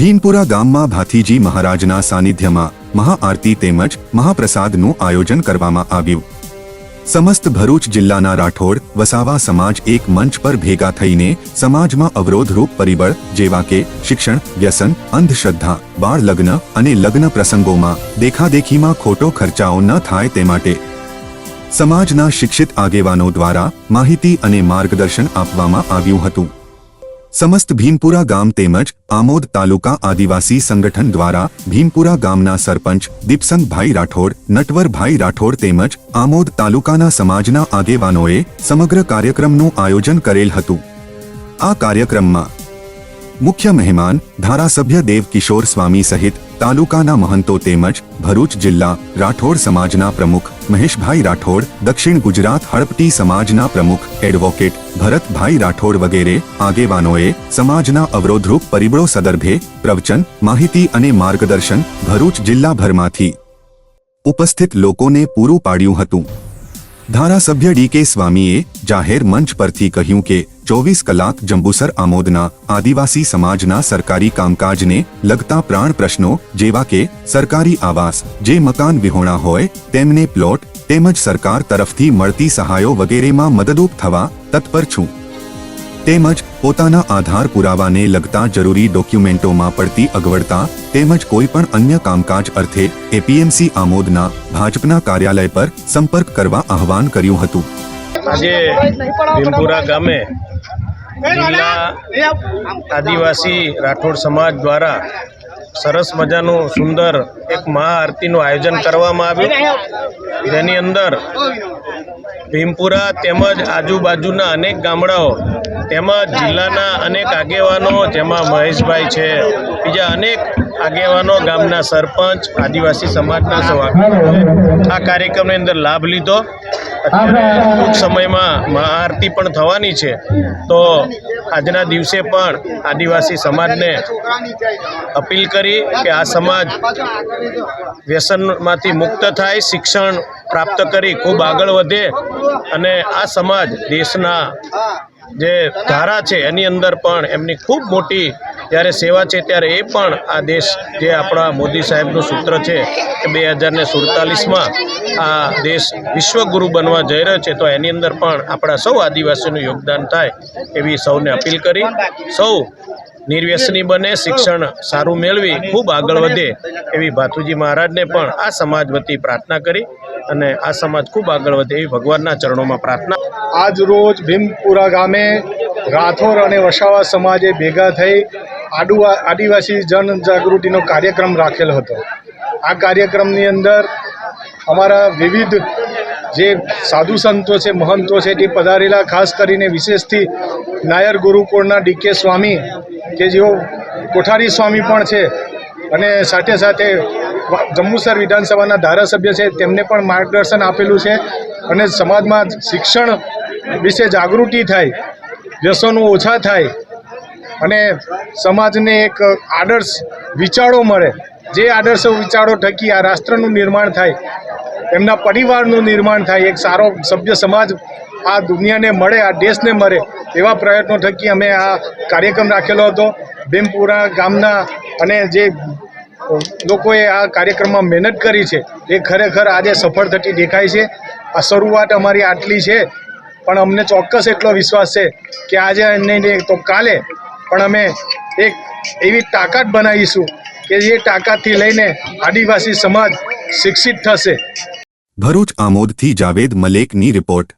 ભીમપુરા ગામમાં ભાથીજી મહારાજના સાનિધ્યમાં મહાઆરતી તેમજ મહાપ્રસાદનું આયોજન કરવામાં આવ્યું। સમસ્ત ભરૂચ જિલ્લાના રાઠોડ વસાવા સમાજ એક મંચ પર ભેગા થઈને સમાજમાં અવરોધરૂપ પરિબળ જેવા કે શિક્ષણ, વ્યસન, અંધશ્રદ્ધા, બાળ લગ્ન અને લગ્ન પ્રસંગોમાં દેખાદેખીમાં ખોટો ખર્ચાઓ ન થાય તે માટે સમાજના શિક્ષિત આગેવાનો દ્વારા માહિતી અને માર્ગદર્શન આપવામાં આવ્યું હતું। समस्त भीमपुरा गाम तेमज आमोद तालुका आदिवासी संगठन द्वारा भीमपुरा गामना सरपंच दीपसंग भाई राठोड, नटवर भाई राठोड तेमज आमोद तालुकाना समाजना आगेवानोए समग्र कार्यक्रमનું आयोजन करेल हतुं। आ कार्यक्रमમાં मुख्य मेहमान धारासभ्य देव किशोर स्वामी सहित तालुकाना महंतो तेमज भरूच जिल्ला राठोड समाजना प्रमुख महेशभाई राठोड, दक्षिण गुजरात हड़पटी समाजना प्रमुख एडवोकेट भरत भाई राठोड वगैरे आगेवानोए समाजना अवरोधरूप परिबळो संदर्भे प्रवचन, माहिती अने मार्गदर्शन भरूच जिल्लाभरमांथी उपस्थित लोकोने पूरुं पाड्युं हतुं। धारासभ्य डी.के. स्वामीए जाहेर मंच परथी कह्युं के 24 कलाक जंबूसर आमोदना आदिवासी समाजना सरकारी कामकाजने लगता प्राण प्रश्नों जेवा के सरकारी आवास, जे मकान विहोणा होय तेमने प्लॉट तेमज सरकार तरफथी मळती सहायो वगैरेमां मददरूप थवा तत्पर छुं। तेमज पोताना आधार पुरावाने लगता जरूरी डॉक्युमेंटोमां पड़ती अगवड़ता तेमज कोईपण अन्य कामकाज अर्थे एपीएमसी आमोदना भाजपना कार्यालय पर संपर्क करवा आह्वान कर्युं हतुं। आजे भीमपुरा गामे जिल्ला आदिवासी राठोड समाज द्वारा सरस मजानु सुंदर एक महाआरतीनु आयोजन करवामां आव्युं। जेनी अंदर भीमपुरा तेमज आजूबाजूना अनेक गामडाओ तेमज जिल्लाना अनेक आगेवानो जेमां महेशभाई छे, बीजा अनेक आगेवानो गामना सरपंच आदिवासी समाजना सौ आ कार्यक्रमनी अंदर लाभ लीधो। अत्यारे टूंक समयमां महाआरती पण थवानी छे, तो आजना दिवसे पण आदिवासी समाजने अपील करी कि आ समाज व्यसनमांथी मुक्त थाय, शिक्षण प्राप्त करी खूब आगळ वधे अने आ समाज देशना जे धारा छे एनी अंदर पण एमनी खूब मोटी त्यारे सेवा छे, त्यारे ए पण आ देश जे आपणा मोदी साहेबनुं सूत्र छे कि 2047 मां आ देश विश्वगुरु बनवा जई रह्यो छे, तो एनी अंदर पण आपणा सौ आदिवासीनुं योगदान थाय एवी सौने अपील करी। सौ निर्व्यसनी बने, शिक्षण सारू मेळवी खूब आगळ वधे एवी भाथुजी महाराजने पण आ समाज वती प्रार्थना करी અને આ સમાજ ખૂબ આગળ વધે એવી ભગવાનના ચરણોમાં પ્રાર્થના। આજ રોજ ભીમપુરા ગામે રાઠોડ અને વસાવા સમાજે ભેગા થઈ આદિવાસી જનજાગૃતિનો કાર્યક્રમ રાખેલો હતો। આ કાર્યક્રમની અંદર અમારા વિવિધ જે સાધુ સંતો છે, મહંતો છે તે પધારેલા, ખાસ કરીને વિશેષથી નાયર ગુરુકુળના ડી.કે. સ્વામી કે જેઓ કોઠારી સ્વામી પણ છે અને સાથે સાથે જંબુસર વિધાનસભાના ધારાસભ્ય છે તેમને પણ માર્ગદર્શન આપેલું છે અને સમાજમાં શિક્ષણ વિશે જાગૃતિ થાય, વ્યસનો ઓછા થાય અને સમાજને એક આદર્શ વિચારો મળે, જે આદર્શ વિચારો થકી આ રાષ્ટ્રનું નિર્માણ થાય, એમના પરિવારનું નિર્માણ થાય, એક સારો સભ્ય સમાજ આ દુનિયાને મળે, આ દેશને મળે એવા પ્રયત્નો થકી અમે આ કાર્યક્રમ રાખેલો હતો। ભીમપુરા ગામના અને જે લોકોએ આ કાર્યક્રમમાં મહેનત કરી છે એ ખરેખર આજે સફળ થતી દેખાય છે। આ શરૂઆત અમારી આટલી છે, પણ અમને ચોક્કસ એટલો વિશ્વાસ છે કે આજે નહીં તો કાલે પણ અમે એક એવી તાકાત બનાવીશું કે જે તાકાતથી લઈને આદિવાસી સમાજ શિક્ષિત થશે। ભરૂચ આમોદથી જાવેદ મલેકની રિપોર્ટ।